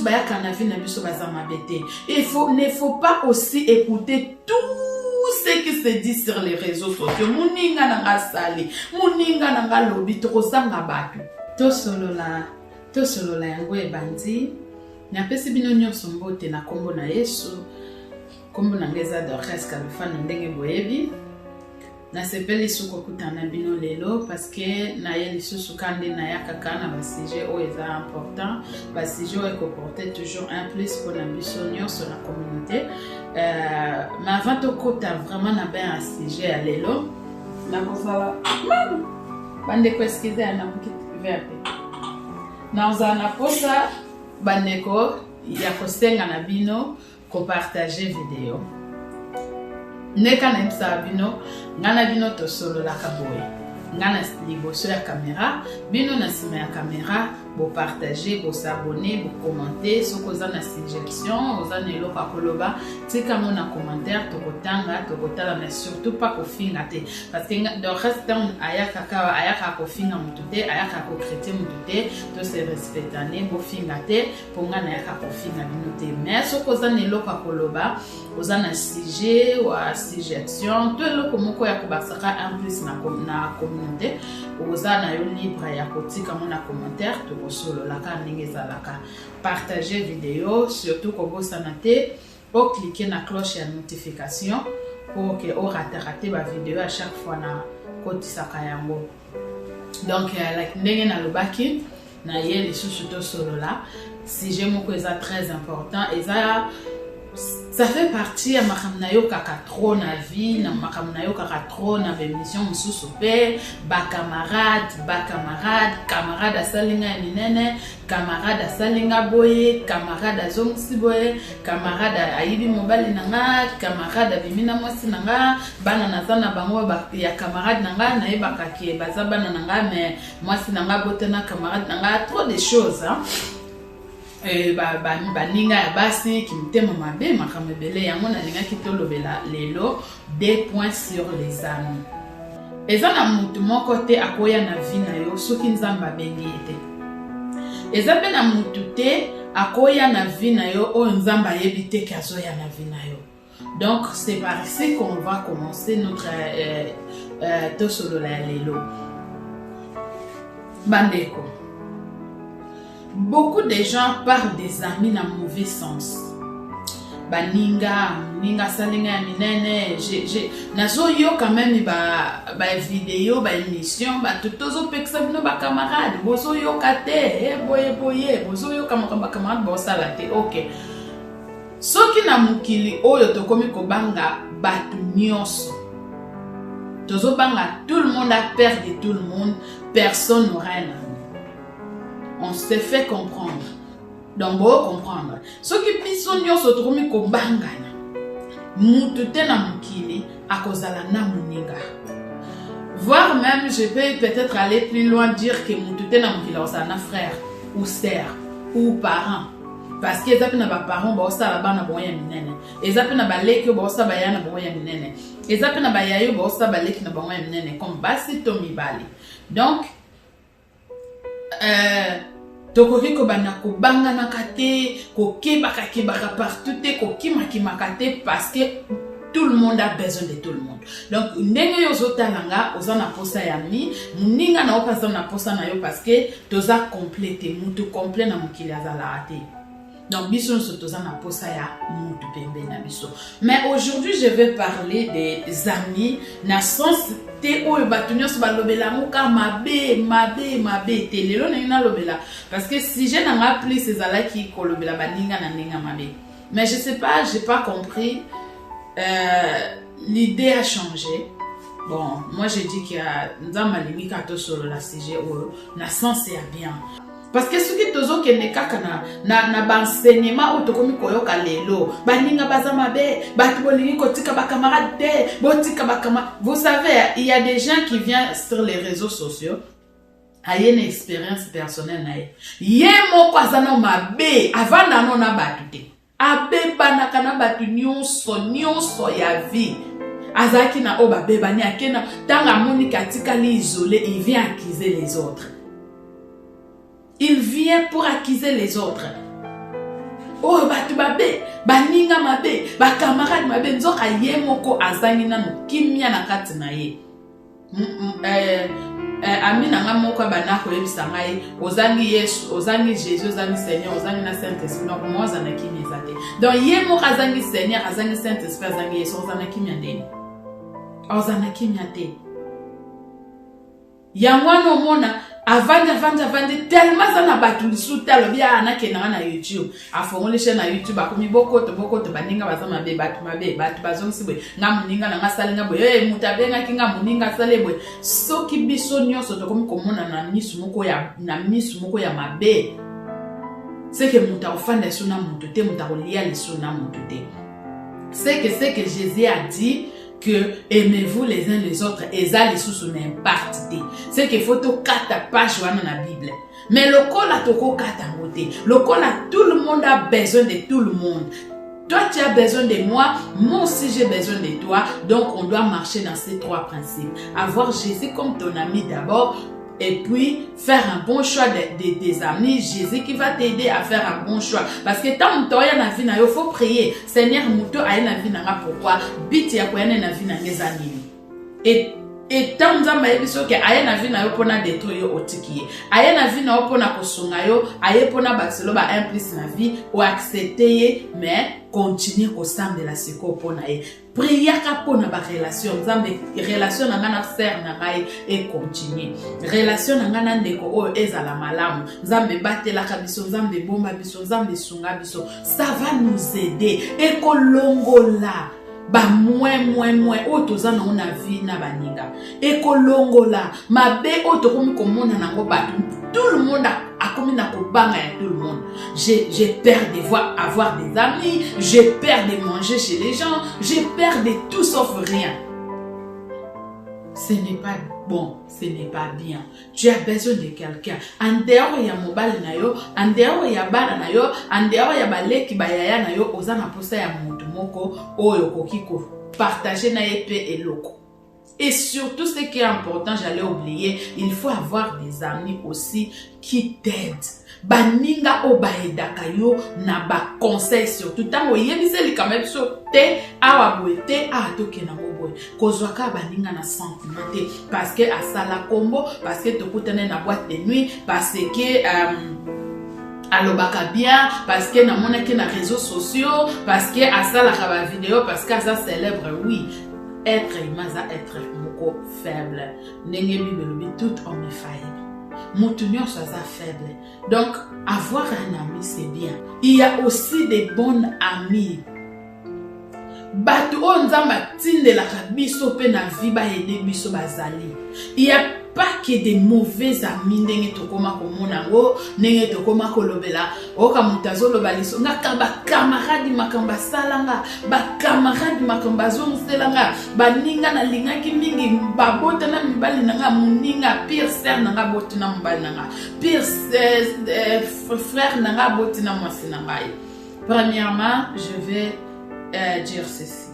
bayaka na vie na biso baza mabete. Ne faut pas aussi écouter tout ce qui se dit sur les réseaux sociaux. Muninga nanga sali, muninga nanga lobi tokosanga batu. Tosolola yango ebandi. Napesi bino nyonso mbote na kombo na Yesu. Kombo na ngeza Dorcas Kalufano ndenge boyebi. Na sepeli suko kutana bino lelo parce que na yeli susu kande na yakaka na ba sujet o eza important, ba sujet o comporter toujours un plus pour la biso nyonso na communauté. Mais avant de kota vraiment na ben un sujet à lelo, na kozala bande ko excuse na bukit verbe. Na ozana posa bandeko ya kosenga na bino ko partager vidéo. Neka na msa bino ngana bino to solo la kaboy ngana liboso ya caméra bino na sima ya caméra bo partager bo s'abonner bo commenter soko za na suggestion ozana eloko akoloba tika mona commentaire to kotanga to kotala mais surtout pas ko finga te parce que dans reste ayaka ko finga mutute ayaka ko critiquer mutute to se respectane bo finga te ponga na ayaka ko finga bino te mais soko za na eloko akoloba ozana sujet wa suggestion to eloko moko ya kobasaka en plus na communauté ozana yo libre ya kotika mona commentaire to solo la laka partager vidéo surtout ko sanate ou cliquer na cloche de notification pour que o rater ba vidéo à chaque fois na kotisaka yango. Donc like ndenge na lobaki na yeli susu to solo la sujet moko eza très important ça fait partie ya makamna yo kaka trop na vie na makamna yo kaka trop na émission mususu pe ba camarade asalinga minene camarade asalinga boye camarade azongisi boye camarade ayibi mobali nanga camarade bimina mwasi nanga bana nazana bango ya camarade nanga na yebaka ke baza bana nanga mais mwasi nanga botena camarade nanga trop de choses hein. Baninga ya basi kimtema mabe makamebele yango na linga kitolobela lelo 2 points sur les amis. Eza na mutu moko te akoya na vie na yo soki nzamba bengi te. Eza pe na mutu te akoya na vie na yo o nzamba yebi te kazoya na vie na yo. Donc c'est par ici qu'on va commencer notre tosolo la lelo. Bandeko. Beaucoup de gens parlent des amis dans le mauvais sens. Ninga salinga minene, nazo yo quand même ba vidéo, ba émission, ba tutozo peksa bino ba camarade, bozo yo kate, boye, bozo yo ba camarade bo salate. OK. Soki na mukili oyo tokomi kobanga batu nyonso. Tozo banga tout le monde a peur de tout le monde, personne n'aura un ami. On se fait comprendre. Donc, bon, comprendre. Ce qui piso nyonso tokomi ko bangana. Mutu te na mukili akozala na muninga. Voire même, je peux peut-être aller plus loin dire que mutu te na mukili akozala na frère ou sœur ou parent. Parce que ezapi na ba parents ba osala bana boya minene. Ezapi na ba leki ba osala bayana boya minene. Ezapi na ba yayo ba osala ba leki na boya minene comme basi to mibali. Donc tokoki ko bana ko banga na kate ko kebaka partout te ko kimaka te parce que tout le monde a besoin de tout le monde. Donc ndenge yo zotalanga ozana posa ya mi muninga na opasa na posa na yo parce que toza complété mutu complet na mukili azala ate. Donc biso so toza na posa ya mutu pembe na biso. Mais aujourd'hui je vais parler des amis na sens te oyo batunyo so balobela muka mabe te lelo na lobela parce que si je n'en plus ces ala qui kolobela baninga na ninga mabe. Mais je sais pas, j'ai pas compris. L'idée a changé. Bon, moi je dis qu'il y a nzamba limika to solo la sujet oyo na sens ya bien. Parce que ce qui tozo kende kaka na banseignement ou tokomi koyoka lelo baninga baza mabe batu bolingi kotika ba camarade te botika ba camarade. Vous savez, il y a des gens qui viennent sur les réseaux sociaux aye une expérience personnelle na ye moko azana mabe avant na na batu te abe banaka na batu nyonso ya vie azaki na oba bebani akena tanga moni katika li isolé, il vient accuser les autres. Il vient pour accuser les autres. oh batu babe baninga mabe bakamarade mabe nzoka ye moko azangi nanu kimia na kati na ye. Amina nga moko banako yebisa ngai ozangi Yesu ozangi Jésus ozangi Seigneur ozangi na Saint-Esprit donc moi za na kimia zate donc ye moko azangi Seigneur azangi Saint-Esprit azangi Yesu ozana kimia ndeni ozana kimia te ya mwana mona avandi tellement ça na batu lisu talo bia anake na YouTube afongole chaîne na YouTube akomi bokoto baninga bazama be batu bazong sibwe nga muninga na ngasalinga boye mutabenga kinga muninga salebwe soki biso nyonso tokomi komona na misu moko ya mabe c'est que muta ofanda suna mutu te muta kolia lisu na mutu te c'est que Jésus a dit que aimez-vous les uns les autres et ça les sous n'impact. C'est qu'il faut tout quatre pages dans la Bible. Mais le col a tout quatre côté. Le col a tout le monde a besoin de tout le monde. Toi tu as besoin de moi aussi j'ai besoin de toi. Donc on doit marcher dans ces trois principes. Avoir Jésus comme ton ami d'abord. Et puis, faire un bon choix des amis. Jésus qui va t'aider à faire un bon choix. Parce que tant que tu as une vie, il faut prier. Seigneur, tu as une vie, pourquoi? Bit ya kwa une vie, et tant que tu as une vie, pour détruire otiki. Ayena vie, pour kosunga yo, aye pour baxelo ba implice na vie, ou accepter, mais continuer au sein de la seco pour nae. Prière pour na ba relation, nzambe relation na ngana frère na ngai et continuer. Relation na ngana ndeko o ezala malamu. Nzambe batela ka biso, nzambe bomba biso, nzambe sunga biso. Ça va nous aider et kolongola ba moins otoza na ona vie na baninga. Et kolongola mabe otokomi komona nango batu. Tout le monde a commis na kobanga ya tout le monde. J'ai peur de avoir des amis, j'ai peur de manger chez les gens, j'ai peur de tout sauf rien. Ce n'est pas bon, ce n'est pas bien. Tu as besoin de quelqu'un. En dehors ya mobile na yo, en dehors ya bana na yo, en dehors ya baleki bayaya na yo, ozana posa ya mutu moko oyo koki ko partager na yepe eloko. Et surtout, ce qui est important, j'allais oublier, il faut avoir des amis aussi qui t'aident. Baninga o baedaka yo na ba conseil surtout. Tango yebise li quand même so te awa boete a toke na boboy. Kozwaka baninga na sentiment te parce que asala combo, parce que tokutane na boîte de nuit, parce que alobaka bien, parce que na monaki na réseaux sociaux, parce que asala ka vidéo, parce que ça célèbre, oui. Être humain, être moko faible. Nenge bibelobi, tout homme est faillible. Moutounion soit faible. Donc, avoir un ami, c'est bien. Il y a aussi des bons amis. Batu onzamba tinde la biso pe na viba ede biso bazali. Il y a pas que des mauvais amis ndenge tokoma komona ngo ndenge tokoma kolobela oka mutazo lobaliso ngaka ba camarade makamba salanga ba camarade makamba zonselanga baninga na lingaki mingi babota na mibali nanga muninga pire sœur nanga botina mibali nanga pire frère nanga botina mwasi nanga. Premièrement, je vais dire ceci.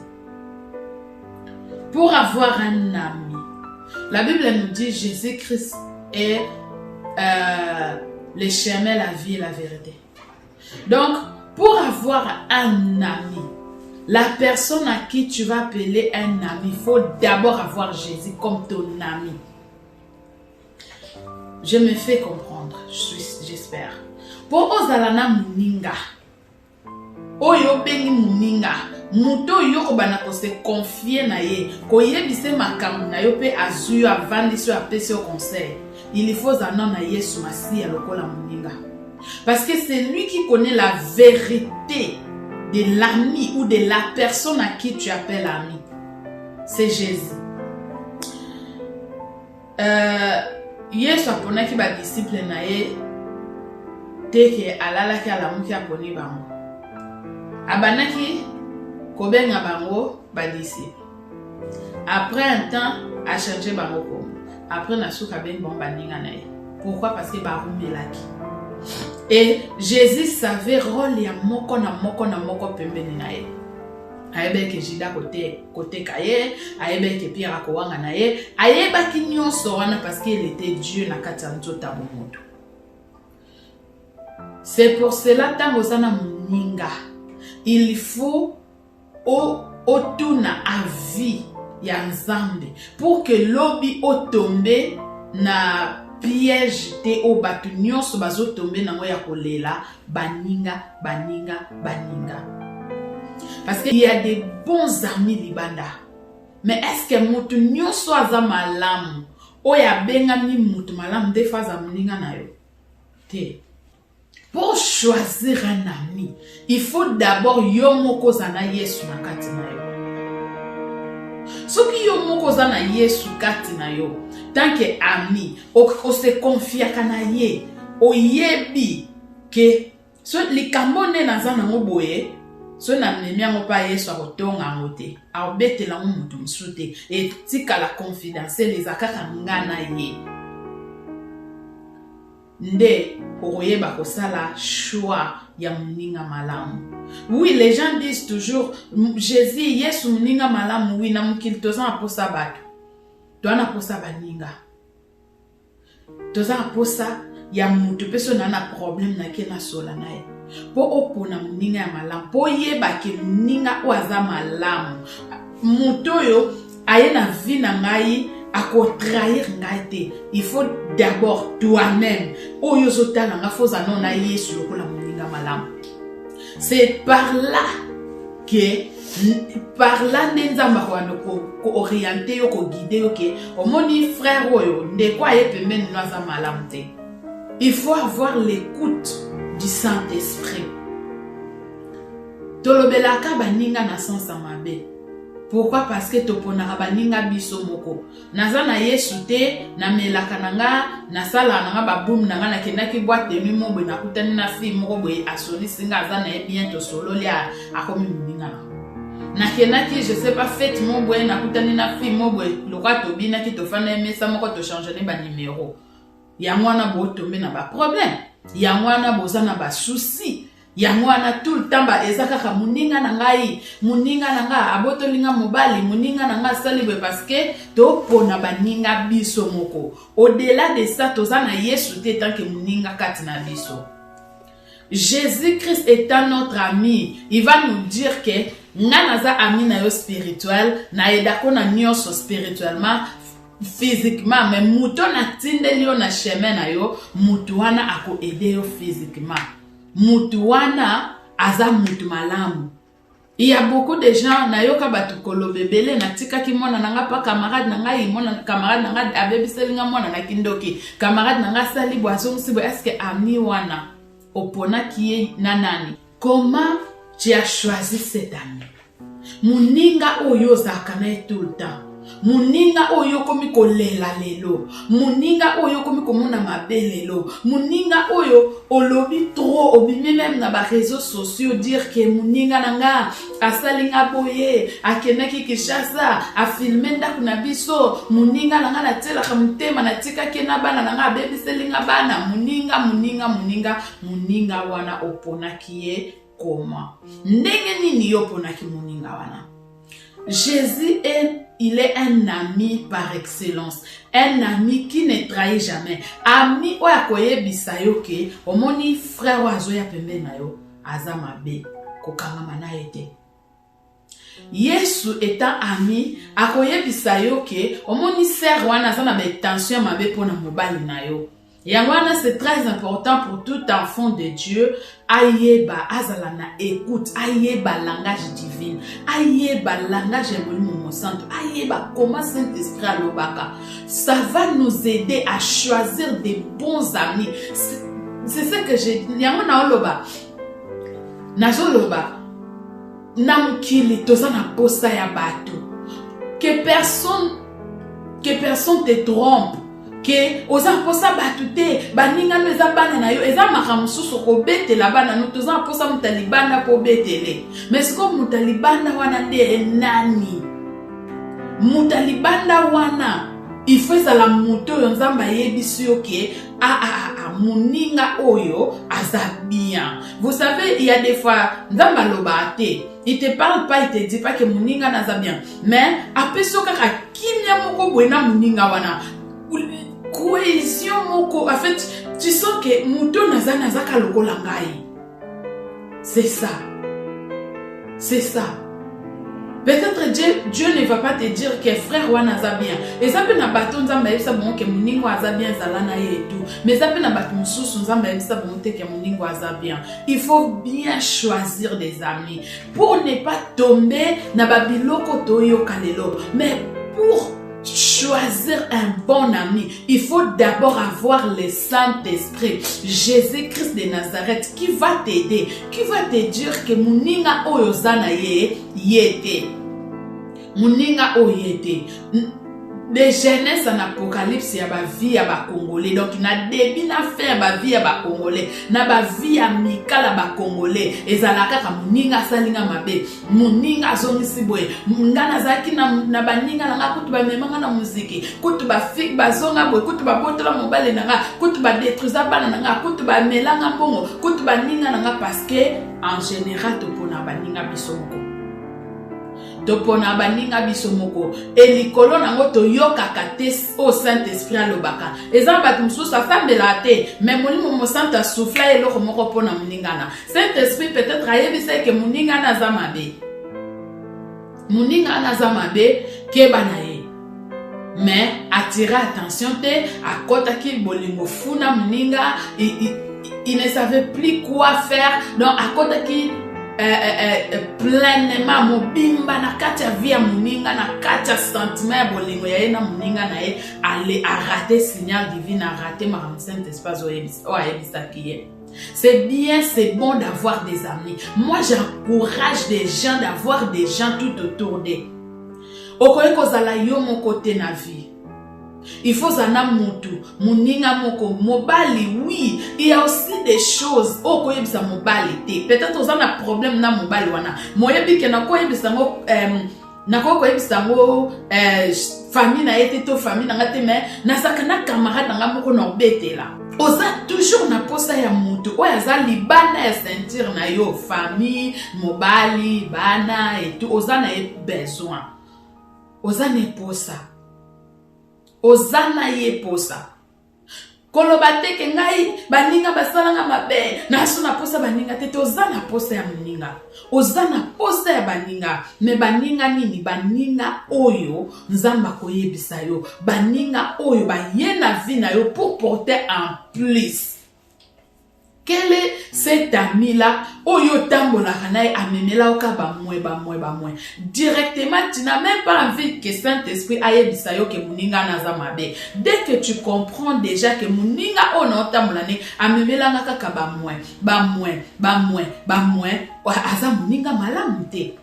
Pour avoir un ami, la Bible nous dit Jésus-Christ est le chemin, la vie et la vérité. Donc, pour avoir un ami, la personne à qui tu vas appeler un ami, il faut d'abord avoir Jésus comme ton ami. Je me fais comprendre, j'espère. Pour Ozalana Muninga, Oyo bengi Muninga, Muto yoko bana ko se confier na ye, ko yebise makambo na yo pe azu avandi so apese au conseil. Il faut zanon na Yesu Masiya lokola Muninga. Parce que c'est lui qui connaît la vérité de l'ami ou de la personne à qui tu appelles ami. C'est Jésus. Yesu aponaki ba disciple na ye teke alalaki alamuki aponi bango. Abanaki kobenga bango ba disciple. Après un temps a changé bango comme. Après nasuka ben bon baninga na ye. Pourquoi? Parce que barumelaki. Et Jésus savait rôle ya moko na moko pembeni na ye. Ayebe ke jida côté kaye, ayebe ke Pierre akowanga na ye, ayeba ki nyonso wana parce qu'il était Dieu na kati ya nzota moto. C'est pour cela tango sana moninga. Il faut otuna avis ya nzambe pour que lobi otombe na piège te o batu nyonso bazo tombe nango ya kolela baninga. Parce qu'il y a des bons amis libanda. Mais est-ce que mutu nyonso aza malamu oya bengami mutu malamu de faza moninga na yo? Te. Pour choisir un ami, il faut d'abord yo moko zana Yesu na kati na yo. Soki yo moko zana Yesu kati na yo, tant que ami, o se confia kana ye, o yebi ke so likambone na zana ngoboye, so na mnemi ango pa Yesu akotonga ngote, aobetela mutu msute, et tika la confidentielle ezakaka ngana ye. Nde okoyeba kosala choix ya muninga malamu. Oui, les gens disent toujours Jésus, Yesu muninga malamu, oui, na mukili toza aposa batu. Toana posa baninga. Toza aposa ya mutu peso na problème na ke na sola na ye. Po opona muninga ya malamu, po yeba ke muninga oaza malamu. Muto yo aye na vie na ngai ako trahir ngai. Il faut d'abord toi-même oyo zotala nga foza non na Yesu lokola muninga malamu. C'est par là que nenzamba ko orienter yo ko guider yo ke omoni frère oyo ndeko aye pembeni naza malamu te. Il faut avoir l'écoute du Saint-Esprit. Tolobelaka baninga na sansa mabe. Pourquoi? Parce que toponaka baninga biso moko. Naza na Yesu te, na melaka nanga, na sala nanga babum nanga na kendaki boîte nuit mo boy na kutani na fi moko boy asoli singa aza na bien to solo lia akomi muninga na. Na kendaki je sais pas fête mo boy na kutani na fi mo boy lokwa to bina ki to fana mesa moko to changer ne ba numéro. Ya mwana bo tombe na ba problème. Ya mwana boza na ba souci. Yango wana tout le temps ba ezaka ka muninga na ngai, muninga na nga abotolinga mobali, muninga na nga salibe parce que to pona baninga biso moko. Au-delà de ça, toza na Yesu te tant que muninga kati na biso. Jésus-Christ étant notre ami, il va nous dire que nga naza ami na yo spirituel, na edako na nyonso spirituellement, physiquement, mais muto na tindeli yo na chemin na yo, mutu wana ako aider yo physiquement. Mutu wana aza mutu malamu. Il y a beaucoup de gens na yoka batu kolobebele na tika ki mwana nanga pa camarade nanga yi mwana camarade nanga abebiselinga mwana na kindoki camarade nanga sali boisson si est-ce que ami wana opona ki na nani? Comment tu as choisi cet ami? Muninga oyo zakana tout le temps. Muninga oyo komi kolela lelo, muninga oyo komi komona mabelelo, muninga oyo olobi trop obimi même na ba réseaux sociaux dire que muninga nanga asalinga boye akenaki Kinshasa a filmer ndaku na biso, muninga nanga na tela kamutema na tika kena bana nanga bebiselinga bana, muninga wana opona kiye koma ndenge nini yopona ki muninga wana? Jésus il est un ami par excellence, un ami qui ne trahit jamais. Ami oya koyebisa yo ke omoni frère wazo ya pembe na yo azamabe kokangama na ete. Yesu étant ami akoyebisa yo ke omoni sœur wana azana ba tension mabe pona mobali na yo. Yangwana, c'est très important pour tout enfant de Dieu. Ayeba azalana écoute, ayeba langage divin, ayeba langage évolution santo, ayeba comment Saint-Esprit alobaka. Ça va nous aider à choisir des bons amis. C'est ce que j'ai dit. Yangwana oloba, nazoloba, namkili tozana posa ya bato. Que personne te trompe. Que oza posa batute baninga no eza bana na yo eza makamususu ko betela bana no toza posa mutalibana po betele mais siko mutalibana wana nde nani mutalibana wana il faut ça la moto yo nzamba yebisi yo ke muninga oyo aza bien. Vous savez, il y a des fois nzamba lobate il te parle pas, il te dit pas que muninga naza bien, mais après so kaka kimya moko bwena muninga wana cohésion moko. En fait, tu sens que muto naza ka lokola ngai. C'est ça. C'est ça. Peut-être Dieu ne va pas te dire que frère wana aza bien. Et ça peut na bato nzamba yebisa bon que moningo aza bien zalana et tout. Mais ça peut na bato mususu nzamba yebisa bon que moningo aza bien. Il faut bien choisir des amis pour ne pas tomber na babiloko toyo kalelo. Mais pour choisir un bon ami, il faut d'abord avoir le Saint-Esprit, Jésus-Christ de Nazareth, qui va t'aider, qui va te dire que muninga oyozana yete, muninga oyete. Les jeunesse en apocalypse ya ba vie ya ba congolais, donc na début na fin ba vie ya ba congolais, na ba vie amicale ba congolais, ezalaka ka muninga salinga mabe, muninga zongisi boye, ngana zaki na baninga na kutu ba memanga na muziki, kutu ba fik ba zonga boye, kutu ba botola mobile nanga, kutu ba détruisa bana nanga, kutu ba melanga mbongo, kutu ba ninga nanga, parce que en général to pona ba ninga bisomoko. Topona baninga bisomoko elikolo nango toyokaka te au Saint-Esprit alobaka eza bato mususu afambela te mais molimo mo Saint asufla eloko moko pona muningana. Saint-Esprit peut-être ayebisa ke muningana aza mabe, muningana aza mabe keba na ye, mais attirer attention te akotaki bolingo funa muninga, il ne savait plus quoi faire, donc akotaki pleinement mobimba na kati ya vie ya muninga, na kati ya sentiment ya bolingo ya ye na muninga na ye, ale a raté signal divin, a raté ma Saint-Esprit o ayebisaki ye. C'est bien, c'est bon d'avoir des amis. Moi j'encourage des gens d'avoir des gens tout autour d'eux. Okoye kozala yo mon côté na vie. Il faut zana mutu, muninga moko, mobali, oui. Il y a aussi des choses. Oh, ko yebisa mobali te. Peut-être aux un problème na mobali wana. Moyebi ke na ko yebisa ngo na ko yebisa ngo famille na été to famille na ngate mais na sakana camarade na moko no betela. Oza toujours na posa ya mutu. Oya za libana ya sentir na yo famille, mobali, bana et tout. Oza na besoin. Oza ne posa. Ozana ye posa. Kolobate ke ngai baninga basalanga mabe. Na suna posa baninga tete ozana posa ya muninga. Ozana posa ya baninga. Me baninga nini? Baninga oyo nzamba koyebisa yo. Baninga oyo ba yena vie na yo pour porter en plus. Quel est cet ami-là? Oyo tambola kanae amemela oka ba mwe. Directement, tu n'as même pas envie que Saint-Esprit aille bisayo ke muninga naza mabe. Dès que tu comprends déjà que muninga ono tambola ne amemela ngaka ba mwe, aza muninga malamu te.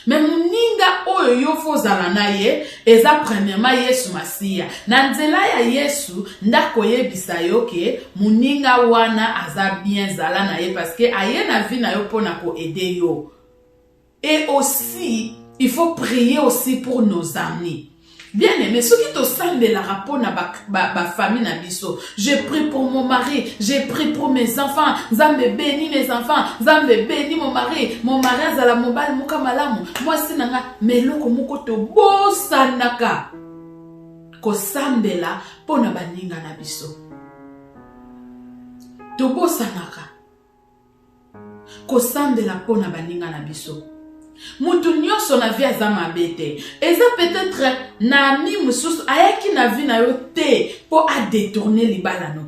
Mais muninga oyo yo fozala na ye eza premièrement Yesu Masiya. Na nzela ya Yesu ndako yebisa yo ke muninga wana aza bien zala na ye parce que aye na vie na yo pona ko aider yo. Et aussi il faut prier aussi pour nos amis. Bien aimé, ceux qui te semblent la rapport na ba famille na biso. Je prie pour mon mari, je prie pour mes enfants. Zambe béni mes enfants, Zambe béni mon mari. Mon mari azala mobile muka malamu. Moi sinanga meloko moko to bosanaka. Ko sambela pona baninga na biso. To bosanaka. Ko sambela pona baninga na biso. Mutu nyonso na vie aza mabe te. Eza peut-être na ami mususu ayaki na vie na yo te po a détourner libala no.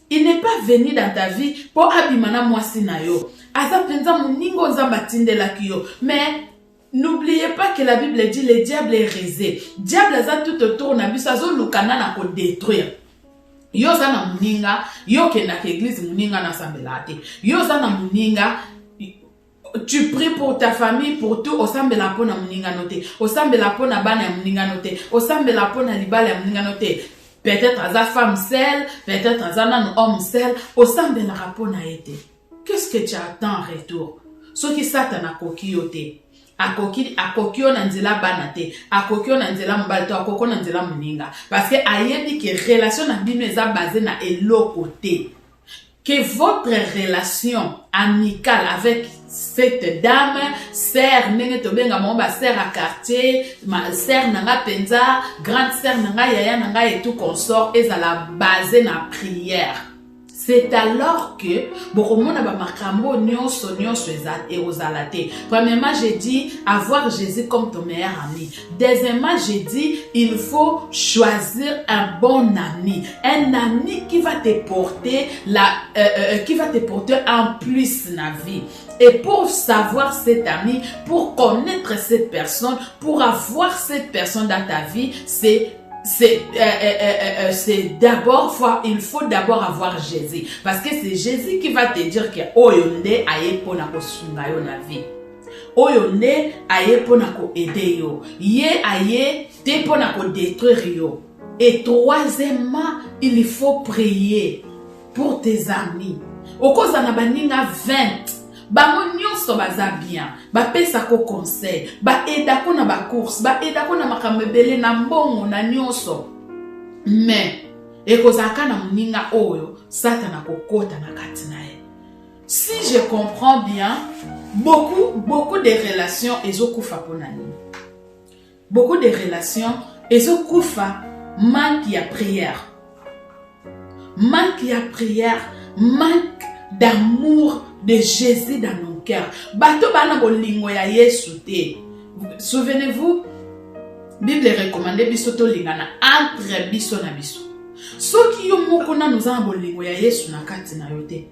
Il n'est pas venu dans ta vie po abimana mwasi na yo. Aza penza muningo nzamba tindelaki yo. Mais n'oubliez pas que la Bible dit le diable est rusé. Diable aza tout autour na biso azo lukana na ko détruire. Yo za na muninga, yo kenda ke église muninga na sambela te. Yo za na muninga, tu pries pour ta famille, pour tout, osambe la pona muninga note, osambe la pona bana ya muninga note, osambe la pona libala ya muninga note. Peut-être à sa femme seule, peut-être à un homme seul, osambe la rapona ete. Qu'est-ce que tu attends en retour? Ce qui satan a koki yote. Akoki on nzela bana te, akoki on nzela mobali to, akoki on nzela muninga. Parce que ayebi que relation na bino eza basée na eloko te. Que votre relation amicale avec cette dame, sœur, nenge tobenga momba sœur à quartier, ma sœur nanga penza, grande sœur nanga yaya nanga et tout consort, ezala basé na prière. c'est alors que bokomona ba makambo nyonso ezalate. Premièrement, j'ai dit avoir Jésus comme ton meilleur ami. Deuxièmement, j'ai dit il faut choisir un bon ami, un ami qui va te porter en plus dans la vie. Et pour savoir cet ami, pour connaître cette personne, pour avoir cette personne dans ta vie, il faut d'abord avoir Jésus. Parce que c'est Jésus qui va te dire que oyonde aye pona ko sunga yo na vie. Oyonde aye pona ko aider yo. Ye aye te pona ko détruire yo. Et troisièmement, il faut prier pour tes amis. Okoza na baninga 20. Bango nyonso baza bien, ba pesa ko conseil, ba aida ko na ba course, ba aida ko na makambo ebele na mbongo na nyonso. Mais ekozaka na muninga oyo Satana kokota na kati na ye. Si je comprends bien, beaucoup de relations ezokufa pona nini. Beaucoup de relations ezokufa manque ya prière. Manque ya prière, manque d'amour de Jésus dans nos cœurs. Bato bana bolingo ya Yesu te. Souvenez-vous, Bible recommande biso to lingana entre biso na biso. Soki yo moko na nous en bolingo ya Yesu na kati na yo te.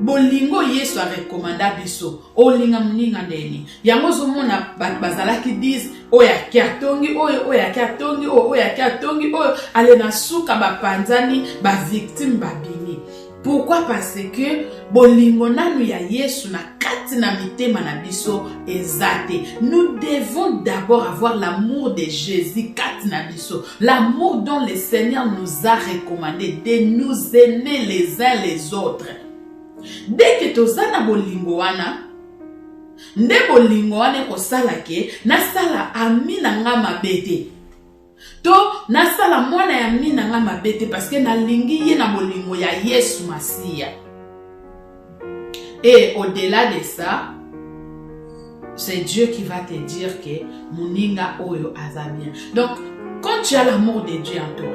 Bolingo Yesu a recommanda biso o linga muninga ndeni. Yango zo mona bazalaki 10 oya kiatongi oya kiatongi oya kiatongi ale na suka ba panzani ba victime ba bini. Pourquoi? Parce que bolingo nanu ya Yesu na kati na mitema na biso ezate. Nous devons d'abord avoir l'amour de Jésus kati na biso. L'amour dont le Seigneur nous a recommandé de nous aimer les uns les autres. Dès que tozana bolingo wana, nde bolingo wana kosala ke na sala ami na nga mabete. To na sala mwana ya mina nga mabete parce que na lingi ye na bolingo ya Yesu Masia. Et au-delà de ça, c'est Dieu qui va te dire que muninga oyo aza bien. Donc, quand tu as l'amour de Dieu en toi,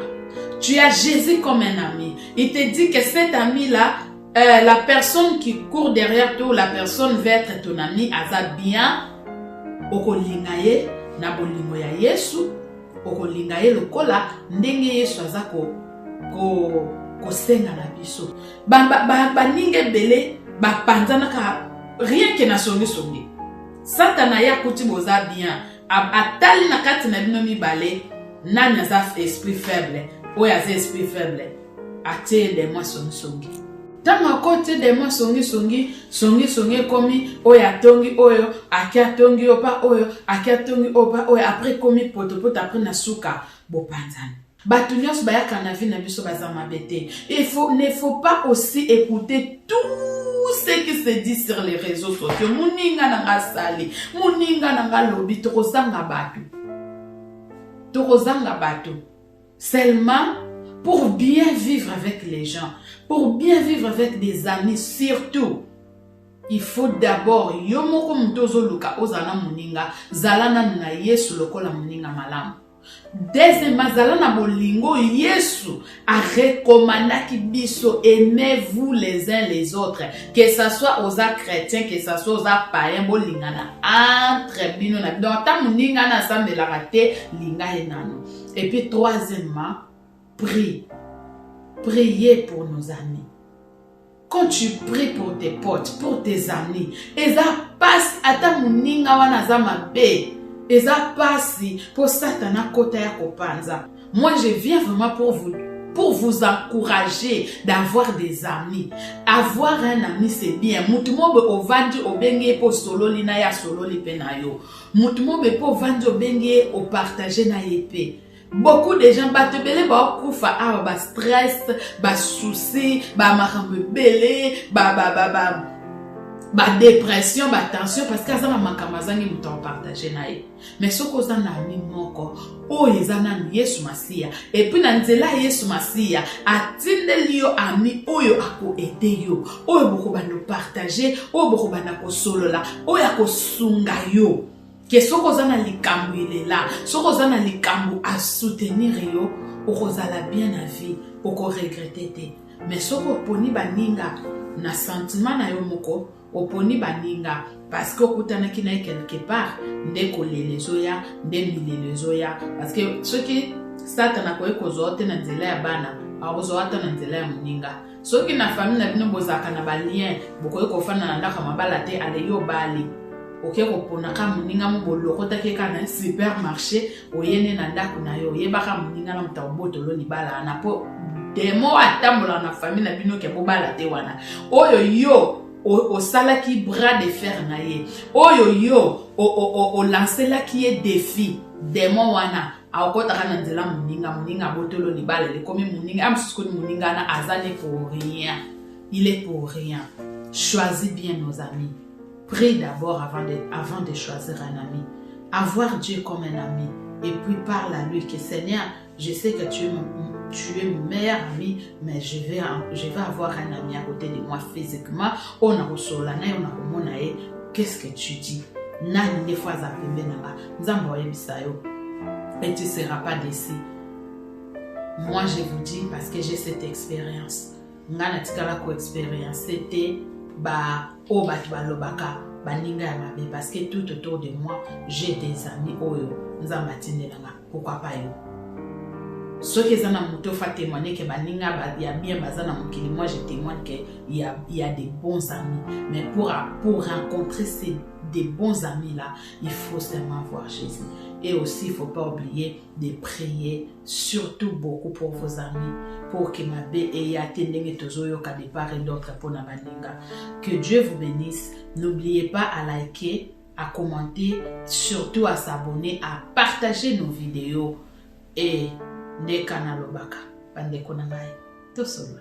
tu as Jésus comme un ami. Il te dit que cet ami-là, la personne qui court derrière toi, la personne va être ton ami, aza bien. Okolinga ye na bolingo ya Yesu. Okolinga ye lokola ndenge Yesu aza ko senga na biso. Ba ninge bele ba panzana ka rien que na songi. Satana ya kuti boza bien. Atali na kati na bino mibale nani aza esprit faible. Oya aza esprit faible. Ate de moi songi. Tama kote de moi songi komi oya tongi oyo akia tongi opa oyo akia tongi opa oyo après komi poto après na suka bopanzana. Batu nyonso bayaka na vie na biso baza mabete. Ne faut pas aussi écouter tout ce qui se dit sur les réseaux sociaux. Muninga nanga sali, muninga nanga lobi tokozanga batu. Seulement pour bien vivre avec les gens, pour bien vivre avec des amis surtout, il faut d'abord yomoko mtozo luka ozana muninga zalana na Yesu lokola muninga malamu. Deuxièmement, zalana bolingo Yesu a recommandé biso aimez-vous les uns les autres, que ça soit aux chrétiens, que ça soit aux païens, bolingana entre bino na donc ta muninga na sambe la raté linga enano. Et puis troisièmement, priez pour nos amis. Quand tu pries pour tes potes, pour tes amis, et ça passe à ta muninga wana zama be, et ça passe pour Satana kota ya kopanza. Moi je viens vraiment pour vous encourager d'avoir des amis. Avoir un ami c'est bien. Mutumo be ovandi obenge po solo lina ya solo lipenayo. Mutumo be po ovandi obenge o partager na yepe. Beaucoup de gens batebele ba kufa ba stress, ba souci, ba makambe belé, ba dépression, ba tension parce que ça na makamazangi muto partager nae. Mais soko za na ami moko, o ezana ni Yesu Masia. Et puis na nzela Yesu Masia, atindeli yo ami oyo ako aider yo. Oyo boko bano partager, oyo boko bana ko solola, oyo ako sunga yo. Que soko zana likambu il est là, soko zana likambu à soutenir yo, oko zala bien la vie, oko regretter te. mais soko oponi baninga na sentiment na yo moko oponi baninga parce que okutanaki na quelque part nde kolele zoya nde milele zoya parce que soki satana koye kozwa te na nzela ya bana akozwa ata na nzela ya moninga soki na famille na bino bozaka na balien bokoye kofanda na ndako mabala te ale yo bali oke koponaka moninga mo bolokotaki ka na supermarché oyene na ndako na yo oyebaka moninga na moto obotolo libala na po demo atambola na famille na bino ke bobala te wana oyo yo o salaki bras de fer na ye oyo yo o lancelaki ye défi demo wana akotaka na nzela moninga botolo libala le komi moninga amsusko moninga na azane pour rien, il est pour rien. Choisis bien nos amis. Prie d'abord avant de choisir un ami. Avoir Dieu comme un ami. Et puis parle à lui que Seigneur, je sais que tu es mon meilleur ami, mais je vais avoir un ami à côté de moi physiquement. On a reçu la naï, on a reçu la naï. Qu'est-ce que tu dis? Nani ne fois à pembe nanga. Nzamba bisayo. Et tu ne seras pas déçu. Moi, je vous dis parce que j'ai cette expérience. Ngana tikala ko expérience c'était obat balobaka baninga ya mabe parce que tout autour de moi j'ai des amis oyo nzamba tindelanga pourquoi pas yo. Ceux qui ont moto fa témoigner que baninga ya bien bazana mokili, moi je témoigne que il y a des bons amis, mais pour rencontrer des bons amis là, il faut seulement voir Jésus. Et aussi, il ne faut pas oublier de prier, surtout beaucoup pour vos amis, pour que ma bé et atteindre tozoyo ka de part et d'autre pour na baninga. Que Dieu vous bénisse. N'oubliez pas à liker, à commenter, surtout à s'abonner, à partager nos vidéos et ne kanalobaka. Bande konangai. Tosolo.